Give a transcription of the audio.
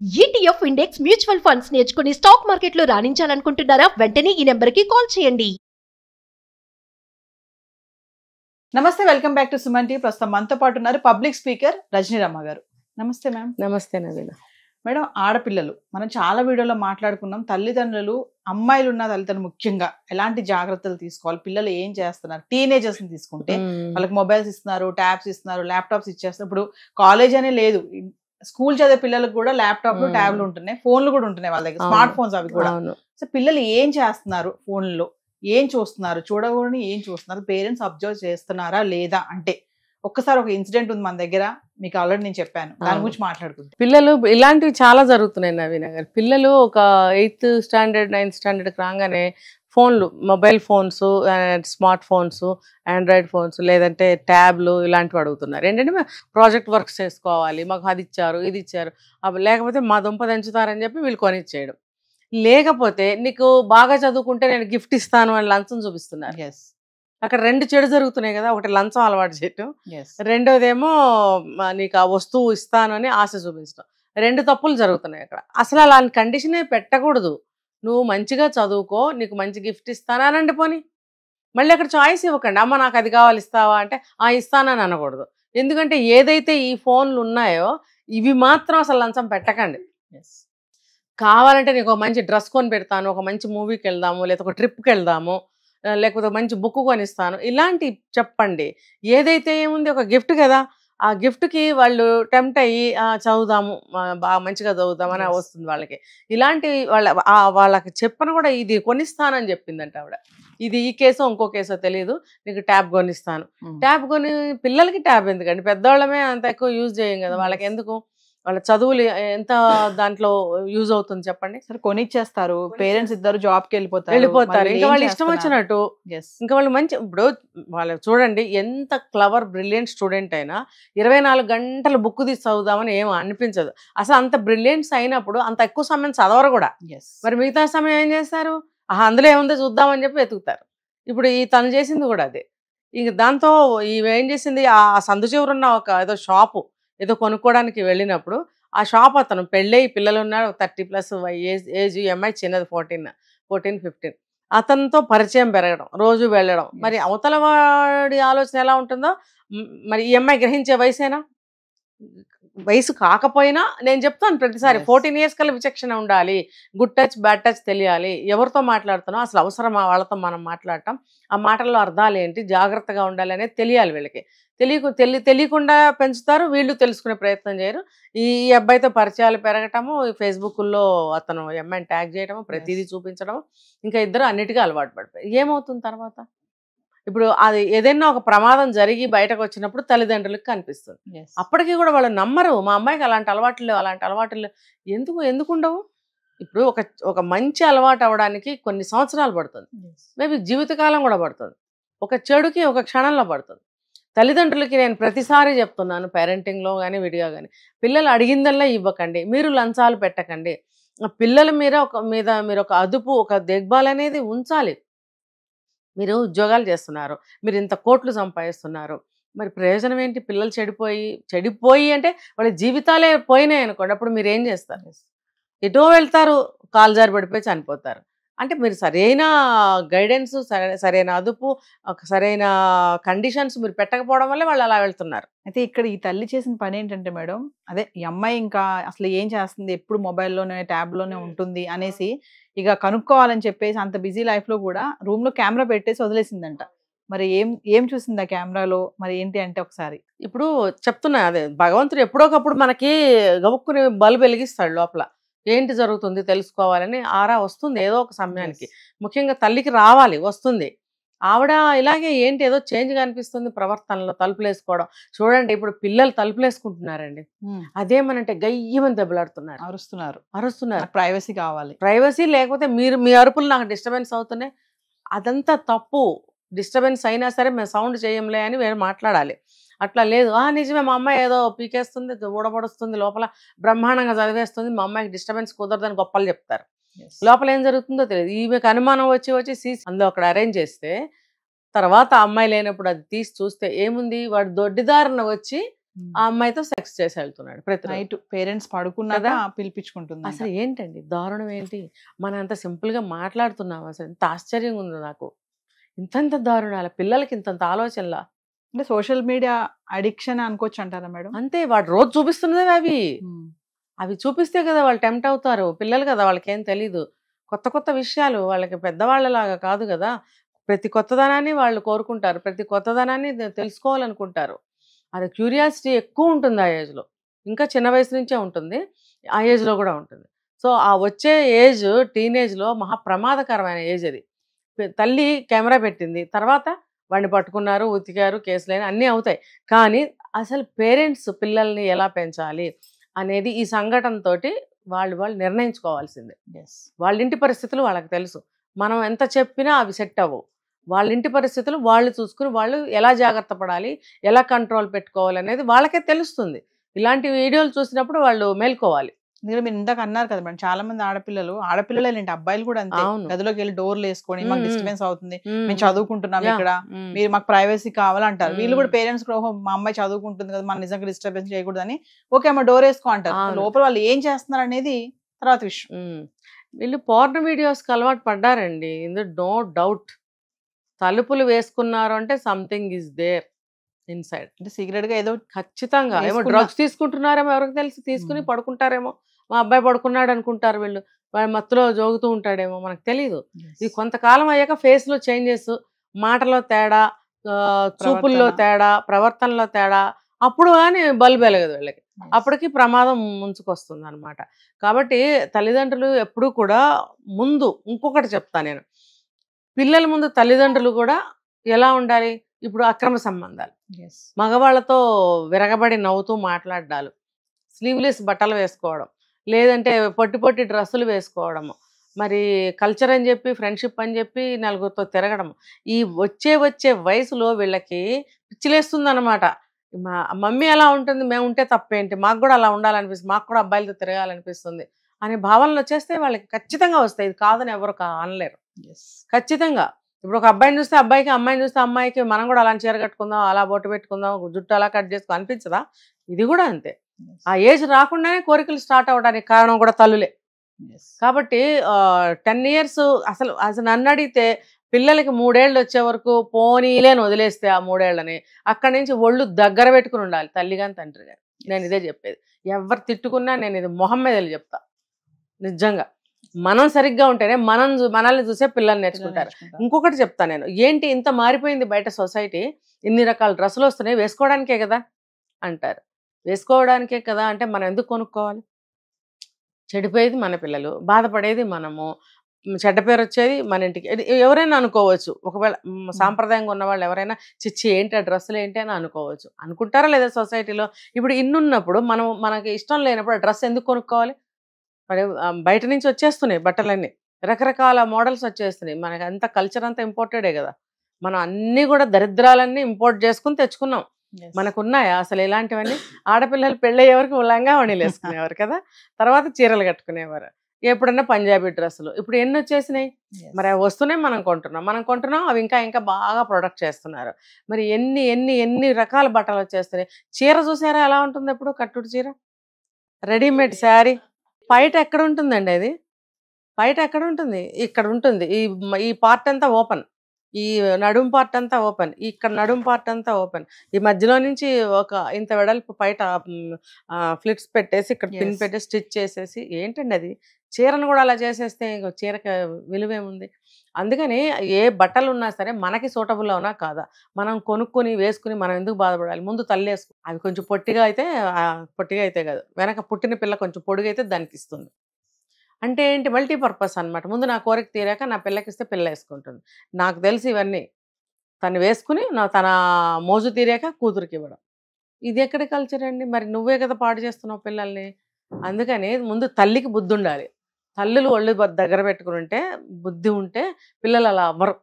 ETF index mutual funds నేర్చుకుని stock మార్కెట్లో రాణించాలనుకుంటున్నారా? వెంటనే ఈ నెంబర్కి కాల్ చేయండి. నమస్తే, welcome back to Suman TV. ప్రస్తుతం మనతో పాటు ఉన్నారు పబ్లిక్ స్పీకర్ రజనీరమ్మ గారు. నమస్తే మ్యామ్. నమస్తే నవీన. మేడం, ఆడపిల్లలు మనం చాలా వీడియోలో మాట్లాడుకున్నాం. తల్లిదండ్రులు, అమ్మాయిలు ఉన్న తల్లిదండ్రులు ముఖ్యంగా ఎలాంటి జాగ్రత్తలు తీసుకోవాలి, పిల్లలు ఏం చేస్తున్నారు, టీనేజర్స్ ని తీసుకుంటే వాళ్ళకి మొబైల్స్ ఇస్తున్నారు, ట్యాబ్స్ ఇస్తున్నారు, ల్యాప్టాప్స్ ఇచ్చేస్తున్నారు. ఇప్పుడు కాలేజ్ అనే లేదు, స్కూల్ చదివే పిల్లలకు కూడా ల్యాప్టాప్లు, ట్యాబ్లు ఉంటున్నాయి, ఫోన్లు కూడా ఉంటున్నాయి వాళ్ళ దగ్గర, స్మార్ట్ ఫోన్స్ అవి కూడా. సో పిల్లలు ఏం చేస్తున్నారు, ఫోన్లో ఏం చూస్తున్నారు, చూడకూడని ఏం చూస్తున్నారు, పేరెంట్స్ అబ్జర్వ్ చేస్తున్నారా లేదా అంటే ఒక్కసారి ఒక ఇన్సిడెంట్ ఉంది మన దగ్గర, మీకు ఆల్రెడీ నేను చెప్పాను, దాని గురించి మాట్లాడుకుంటాం. పిల్లలు ఇలాంటివి చాలా జరుగుతున్నాయి నవీన గారు. పిల్లలు ఒక 8th స్టాండర్డ్ 9th స్టాండర్డ్కి రాగానే ఫోన్లు, mobile phones, smart phones, Android phones, లేదంటే ట్యాబ్లు ఇలాంటివి అడుగుతున్నారు. ఏంటంటే మేము ప్రాజెక్ట్ వర్క్స్ చేసుకోవాలి, మాకు అది ఇచ్చారు ఇది ఇచ్చారు, లేకపోతే మా దుంప దంచుతారని చెప్పి వీళ్ళు కొనిచ్చేయడం. లేకపోతే నీకు బాగా చదువుకుంటే నేను గిఫ్ట్ ఇస్తాను అని లంచం చూపిస్తున్నారు. అక్కడ రెండు చెడు జరుగుతున్నాయి కదా. ఒకటి లంచం అలవాటు చేయటం, రెండోదేమో నీకు ఆ వస్తువు ఇస్తాను అని ఆశ చూపించడం. రెండు తప్పులు జరుగుతున్నాయి అక్కడ. అసలు అలాంటి కండిషనే పెట్టకూడదు. నువ్వు మంచిగా చదువుకో, నీకు మంచి గిఫ్ట్ ఇస్తానండి పోని. మళ్ళీ అక్కడ చాయిస్ ఇవ్వకండి, అమ్మ నాకు అది కావాలి ఇస్తావా అంటే ఇస్తానని అనకూడదు. ఎందుకంటే ఏదైతే ఈ ఫోన్లు ఉన్నాయో ఇవి మాత్రం అసలు లంచం పెట్టకండి. కావాలంటే నీకు ఒక మంచి డ్రెస్ కొని పెడతాను, ఒక మంచి మూవీకి వెళ్దాము, లేకపోతే ఒక ట్రిప్కి వెళ్దాము, లేకపోతే మంచి బుక్ కొనిస్తాను, ఇలాంటి చెప్పండి. ఏదైతే ఏముంది, ఒక గిఫ్ట్ కదా, ఆ గిఫ్ట్కి వాళ్ళు టెంప్ట్ అయ్యి చదువుదాము, బాగా మంచిగా చదువుదామని వస్తుంది వాళ్ళకి. ఇలాంటి వాళ్ళకి చెప్పను కూడా, ఇది కొనిస్తానని చెప్పిందంట ఆవిడ. ఇది ఈ కేసో ఇంకో కేసో తెలియదు, నీకు ట్యాబ్ కొనిస్తాను. ట్యాబ్ కొని పిల్లలకి ట్యాబ్ ఎందుకండి, పెద్దవాళ్ళమే అంత ఎక్కువ యూజ్ చేయం కదా, వాళ్ళకి ఎందుకు, వాళ్ళ చదువులు ఎంత దాంట్లో యూజ్ అవుతుంది చెప్పండి. సరే కొనిచ్చేస్తారు, పేరెంట్స్ ఇద్దరు జాబ్కి వెళ్ళిపోతారు, ఇంకా వాళ్ళు ఇష్టం వచ్చినట్టు. ఇంకా వాళ్ళు మంచి, ఇప్పుడు వాళ్ళు చూడండి ఎంత క్లవర్ బ్రిలియంట్ స్టూడెంట్ అయినా 24 గంటలు బుక్ తీసి చదువుదామని ఏం అనిపించదు. అసలు అంత బ్రిలియంట్స్ అయినప్పుడు అంత ఎక్కువ సమయం చదవరు కూడా. మరి మిగతా సమయం ఏం చేస్తారు, అందులో ఏముందో చూద్దామని చెప్పి వెతుకుతారు. ఇప్పుడు తను చేసింది కూడా అదే. ఇంక దాంతో ఏం చేసింది, ఆ సందు చివరున్న ఒక ఏదో షాపు ఏదో కొనుక్కోవడానికి వెళ్ళినప్పుడు, ఆ షాప్ అతను పెళ్ళై పిల్లలు ఉన్నారు, 30+ ఏజ్, అమ్మాయి చిన్నది 14-15, అతనితో పరిచయం పెరగడం, రోజు వెళ్ళడం. మరి అవతల వాడి ఆలోచన ఎలా ఉంటుందో మరి ఈ అమ్మాయి గ్రహించే వయసేనా? వయసు కాకపోయినా నేను చెప్తాను ప్రతిసారి, 14 years కల్లా విచక్షణ ఉండాలి, గుడ్ టచ్ బ్యాడ్ టచ్ తెలియాలి, ఎవరితో మాట్లాడుతున్నాం, అసలు అవసరమా వాళ్ళతో మనం మాట్లాడటం, ఆ మాటల్లో అర్థాలు ఏంటి, జాగ్రత్తగా ఉండాలి అనేది తెలియాలి వీళ్ళకి. తెలియకుండా పెంచుతారు, వీళ్ళు తెలుసుకునే ప్రయత్నం చేయరు. ఈ అబ్బాయితో పరిచయాలు పెరగటము, ఫేస్బుక్లో అతను అమ్మాయిని ట్యాగ్ చేయడము, ప్రతిదీ చూపించడము, ఇంకా ఇద్దరు అన్నిటికీ అలవాటు పడిపోయి ఏమవుతుంది తర్వాత. ఇప్పుడు అది ఏదైనా ఒక ప్రమాదం జరిగి బయటకు వచ్చినప్పుడు తల్లిదండ్రులకు కనిపిస్తుంది. అప్పటికీ కూడా వాళ్ళు నమ్మరు, మా అమ్మాయికి అలాంటి అలవాట్లు ఎందుకు ఉండవు. ఇప్పుడు ఒక మంచి అలవాటు అవ్వడానికి కొన్ని సంవత్సరాలు పడుతుంది, మేబీ జీవితకాలం కూడా పడుతుంది. ఒక చెడుకి ఒక క్షణంలో పడుతుంది. తల్లిదండ్రులకి నేను ప్రతిసారి చెప్తున్నాను, పేరెంటింగ్లో కానీ విడిగా కానీ, పిల్లలు అడిగిందల్లా ఇవ్వకండి, మీరు లంచాలు పెట్టకండి, పిల్లల మీద మీరు ఒక అదుపు, ఒక దిగ్బాల్ అనేది ఉంచాలి. మీరు ఉద్యోగాలు చేస్తున్నారు, మీరు ఇంత కోట్లు సంపాదిస్తున్నారు, మరి ప్రయోజనం ఏంటి? పిల్లలు చెడిపోయి అంటే వాళ్ళ జీవితాలే పోయినాయి అనుకోండి, అప్పుడు మీరు ఏం చేస్తారు? ఎటో వెళ్తారు, కాలు జారి పడిపోయి చనిపోతారు. అంటే మీరు సరైన గైడెన్స్, సరైన అదుపు, సరైన కండిషన్స్ మీరు పెట్టకపోవడం వల్ల వాళ్ళు అలా వెళ్తున్నారు. అయితే ఇక్కడ ఈ తల్లి చేసిన పని ఏంటంటే మేడం, అదే ఈ అమ్మాయి ఇంకా అసలు ఏం చేస్తుంది, ఎప్పుడు మొబైల్లోనే ట్యాబ్లోనే ఉంటుంది అనేసి ఇక కనుక్కోవాలని చెప్పేసి అంత బిజీ లైఫ్లో కూడా రూమ్లో కెమెరా పెట్టేసి వదిలేసిందంట. మరి ఏం చూసింది ఆ కెమెరాలో, మరి ఏంటి అంటే ఒకసారి ఇప్పుడు చెప్తున్నా, అదే భగవంతుడు ఎప్పుడోకప్పుడు మనకి గబుక్కుని బల్బు వెలిగిస్తాడు లోపల, ఏంటి జరుగుతుంది తెలుసుకోవాలని ఆరా వస్తుంది ఏదో ఒక సమయానికి. ముఖ్యంగా తల్లికి రావాలి, వస్తుంది. ఆవిడ ఇలాగే ఏంటి ఏదో చేంజ్ కనిపిస్తుంది ప్రవర్తనలో, తలుపులేసుకోవడం. చూడండి ఇప్పుడు పిల్లలు తలుపులేసుకుంటున్నారండి, అదేమనంటే గయ్యమని దెబ్బలాడుతున్నారు, అరుస్తున్నారు. ప్రైవసీ లేకపోతే మీ అరుపులు నాకు డిస్టర్బెన్స్ అవుతున్నాయి, అదంతా తప్పు. డిస్టర్బెన్స్ అయినా సరే మేము సౌండ్ చేయంలే అని వేరే మాట్లాడాలి. అట్లా లేదు, నిజమే మా అమ్మాయి ఏదో పీకేస్తుంది, ఊడబడుస్తుంది, లోపల బ్రహ్మాండంగా చదివేస్తుంది, మా అమ్మాయికి డిస్టర్బెన్స్ కుదరదని గొప్పలు చెప్తారు. లోపల ఏం జరుగుతుందో తెలియదు. ఈమెకు అనుమానం వచ్చి అందులో అక్కడ అరేంజ్ చేస్తే తర్వాత అమ్మాయి లేనప్పుడు అది తీసి చూస్తే ఏముంది, వాడు దొడ్డిదారిన వచ్చి ఆ అమ్మాయితో సెక్స్ చేసి వెళ్తున్నాడు ప్రతిరోజు. నైట్ పేరెంట్స్ పడుకున్నాక కదా? పిలిపించుకుంటుంది. అసలు ఏంటండి దారుణం ఏంటి? మనం అంత సింపుల్ గా మాట్లాడుతున్నాం, అసలు ఎంత ఆశ్చర్యంగా ఉంది నాకు. ఇంతంత దారుణాల పిల్లలకి ఇంతంత ఆలోచనలా. అంటే సోషల్ మీడియా అడిక్షన్ అనుకోవచ్చు అంటారా మేడం? అంతే, వాడు రోజు చూపిస్తున్నదే అవి చూపిస్తే కదా వాళ్ళు టెంప్ట్ అవుతారు. పిల్లలు కదా, వాళ్ళకేం తెలీదు. కొత్త కొత్త విషయాలు వాళ్ళకి పెద్దవాళ్ళలాగా కాదు కదా. ప్రతి కొత్తదనాన్ని వాళ్ళు కోరుకుంటారు, ప్రతి కొత్తదనాన్ని తెలుసుకోవాలనుకుంటారు. అది క్యూరియాసిటీ ఎక్కువ ఉంటుంది ఆ ఏజ్లో. ఇంకా చిన్న వయసు నుంచే ఉంటుంది, ఆ ఏజ్లో కూడా ఉంటుంది. సో ఆ వచ్చే ఏజ్ టీనేజ్లో మహా ప్రమాదకరమైన ఏజ్ అది. తల్లి కెమెరా పెట్టింది, తర్వాత వాడిని పట్టుకున్నారు, ఉతికారు, కేసులైన అన్నీ అవుతాయి. కానీ అసలు పేరెంట్స్ పిల్లల్ని ఎలా పెంచాలి అనేది ఈ సంఘటనతో వాళ్ళు నిర్ణయించుకోవాల్సిందే. వాళ్ళ ఇంటి పరిస్థితులు వాళ్ళకి తెలుసు. మనం ఎంత చెప్పినా అవి సెట్ అవ్వవు. వాళ్ళ ఇంటి పరిస్థితులు వాళ్ళు చూసుకుని వాళ్ళు ఎలా జాగ్రత్త పడాలి, ఎలా కంట్రోల్ పెట్టుకోవాలి అనేది వాళ్ళకే తెలుస్తుంది. ఇలాంటి వీడియోలు చూసినప్పుడు వాళ్ళు మేల్కోవాలి. మీరు ఇందాక అన్నారు కదా మేడం, చాలా మంది ఆడపిల్లలేంటి, అబ్బాయిలు కూడా అంతే. గదిలోకి వెళ్ళి డోర్లు వేసుకొని మాకు డిస్టర్బెన్స్ అవుతుంది, మేము చదువుకుంటున్నాం ఇక్కడ, మీరు మాకు ప్రైవసీ కావాలంటారు. వీళ్ళు కూడా పేరెంట్స్ కూడా మా అమ్మాయి చదువుకుంటుంది కదా, మన నిజంగా డిస్టర్బెన్స్ చేయకూడదు అని ఓకే అమ్మ డోర్ వేసుకో అంటారు. లోపల వాళ్ళు ఏం చేస్తున్నారు అనేది తర్వాత విషయం. వీళ్ళు పోర్న్ వీడియోస్కి అలవాటు పడ్డారండి, ఇందులో నో డౌట్. తలుపులు వేసుకున్నారు అంటే సంథింగ్ ఈజ్ దేర్ ఇన్సైడ్. అంటే సీక్రెట్ గా ఏదో ఖచ్చితంగా ఏమో డ్రగ్స్ తీసుకుంటున్నారేమో, ఎవరికి తెలిసి తీసుకుని పడుకుంటారేమో. మా అబ్బాయి పడుకున్నాడు అనుకుంటారు వీళ్ళు, వాడి మత్తులో జోగుతూ ఉంటాడేమో, మనకు తెలీదు. ఇది కొంతకాలం అయ్యాక ఫేస్ లో చేంజెస్, మాటలో తేడా, చూపుల్లో తేడా, ప్రవర్తనలో తేడా, అప్పుడు కానీ బల్బు వెలగదు వీళ్ళకి. అప్పటికి ప్రమాదం ముంచుకొస్తుంది అనమాట. కాబట్టి తల్లిదండ్రులు ఎప్పుడూ కూడా ముందు ఇంకొకటి చెప్తా నేను, పిల్లల ముందు తల్లిదండ్రులు కూడా ఎలా ఉండాలి. ఇప్పుడు అక్రమ సంబంధాలు, మగవాళ్ళతో విరగబడి నవ్వుతూ మాట్లాడాలు, స్లీవ్లెస్ బట్టలు వేసుకోవడం, లేదంటే పొట్టి పొట్టి డ్రెస్సులు వేసుకోవడము, మరి కల్చర్ అని చెప్పి ఫ్రెండ్షిప్ అని చెప్పి నలుగురితో తిరగడం, ఈ వచ్చే వయసులో వీళ్ళకి పిచ్చిలేస్తుంది అనమాట. మా మమ్మీ అలా ఉంటుంది, మేము ఉంటే తప్పేంటి, మాకు కూడా అలా ఉండాలనిపిస్తుంది, మాకు కూడా అబ్బాయిలతో తిరగాలనిపిస్తుంది అనే భావనలు వచ్చేస్తే వాళ్ళకి ఖచ్చితంగా వస్తాయి. ఇది కాదని ఎవరు అనలేరు. ఖచ్చితంగా ఇప్పుడు ఒక అబ్బాయిని చూస్తే అబ్బాయికి, అమ్మాయిని చూస్తే అమ్మాయికి, మనం కూడా అలా చీర కట్టుకుందాం, అలా బొట్టు పెట్టుకుందాం, జుట్టు అలా కట్ చేసుకో అనిపించదా? ఇది కూడా అంతే. ఆ ఏజ్ రాకుండానే కోరికలు స్టార్ట్ అవ్వడానికి కారణం కూడా తల్లులే. కాబట్టి 10 years అసలు నన్ను అడిగితే పిల్లలకి 3 ఏళ్ళు వచ్చే వరకు పోనీలేని వదిలేస్తే ఆ 3 ఏళ్ళని అక్కడి నుంచి ఒళ్ళు దగ్గర పెట్టుకుని ఉండాలి తల్లి గాని తండ్రి గాని. నేను ఇదే చెప్పేది. ఎవరు తిట్టుకున్నా నేను ఇది మొహం మీద చెప్తా. నిజంగా మనం సరిగ్గా ఉంటేనే మనల్ని చూసే పిల్లలు నేర్చుకుంటారు. ఇంకొకటి చెప్తా నేను, ఏంటి ఇంత మారిపోయింది బయట సొసైటీ, ఇన్ని రకాల డ్రెస్సులు వస్తున్నాయి, వేసుకోవడానికే కదా అంటారు. వేసుకోవడానికే కదా అంటే మనం ఎందుకు కొనుక్కోవాలి? చెడిపోయేది మన పిల్లలు, బాధపడేది మనము, చెడ్డ పేరు వచ్చేది మన ఇంటికి. ఎవరైనా అనుకోవచ్చు, ఒకవేళ సాంప్రదాయంగా ఉన్న వాళ్ళు ఎవరైనా చిచ్చి ఏంటి ఆ డ్రెస్సులు ఏంటి అని అనుకోవచ్చు. అనుకుంటారా లేదా సొసైటీలో? ఇప్పుడు ఇన్నున్నప్పుడు మనకి ఇష్టం లేనప్పుడు ఆ డ్రెస్ ఎందుకు కొనుక్కోవాలి? మరి బయట నుంచి వచ్చేస్తున్నాయి బట్టలన్నీ, రకరకాల మోడల్స్ వచ్చేస్తున్నాయి. మనకి అంత కల్చర్ అంతా ఇంపోర్టెడే కదా. మనం అన్నీ కూడా దరిద్రాలన్నీ ఇంపోర్ట్ చేసుకుని తెచ్చుకున్నాం. మనకున్నాయా అసలు ఇలాంటివన్నీ? ఆడపిల్లలు పెళ్ళయ్యేవరకు లంగా వణీలు వేసుకునేవారు కదా, తర్వాత చీరలు కట్టుకునేవారు, ఎప్పుడన్నా పంజాబీ డ్రెస్సులు. ఇప్పుడు ఎన్ని వచ్చేసినాయి, మరి అవి వస్తున్నాయి, మనం కొంటున్నాం. అవి ఇంకా బాగా ప్రొడక్ట్ చేస్తున్నారు. మరి ఎన్ని రకాల బట్టలు వచ్చేస్తున్నాయి. చీర చూసారా ఎలా ఉంటుంది? ఎప్పుడు కట్టుడు చీర, రెడీమేడ్ శారీ, బయట ఎక్కడ ఉంటుందండి అది? బయట ఎక్కడ ఉంటుంది? ఇక్కడ ఉంటుంది. ఈ పార్ట్ అంతా ఓపెన్, ఈ నడుం పార్ట్ అంతా ఓపెన్, ఇక్కడ నడుం పార్ట్ అంతా ఓపెన్, ఈ మధ్యలో నుంచి ఒక ఇంత వెడల్పు బయట ఫ్లిట్స్ పెట్టేసి ఇక్కడ పిన్ పెట్టి స్టిచ్ చేసేసి, ఏంటండి అది? చీరను కూడా అలా చేసేస్తే చీరకి విలువేముంది? అందుకని ఏ బట్టలు ఉన్నా సరే మనకి సూటబుల్ అవునా కాదా, మనం కొనుక్కొని వేసుకుని మనం ఎందుకు బాధపడాలి? ముందు తల్లి వేసుకు, అవి కొంచెం పొట్టిగా అయితే కాదు, వెనక పుట్టిన పిల్ల కొంచెం పొడుగైతే దానికి ఇస్తుంది. అంటే ఏంటి? మల్టీపర్పస్ అనమాట. ముందు నా కోరిక తీరాక నా పిల్లకి ఇస్తే పిల్ల వేసుకుంటుంది. నాకు తెలిసి ఇవన్నీ తను వేసుకుని తన మోజు తీరాక కూతురికి ఇవ్వడం, ఇది ఎక్కడి కల్చర్ అండి? మరి నువ్వే కదా పాడు చేస్తున్నావు పిల్లల్ని. అందుకని ముందు తల్లికి బుద్ధి ఉండాలి. తల్లులు ఒళ్ళు దగ్గర పెట్టుకుని ఉంటే, బుద్ధి ఉంటే పిల్లలు అలా అవ్వరు.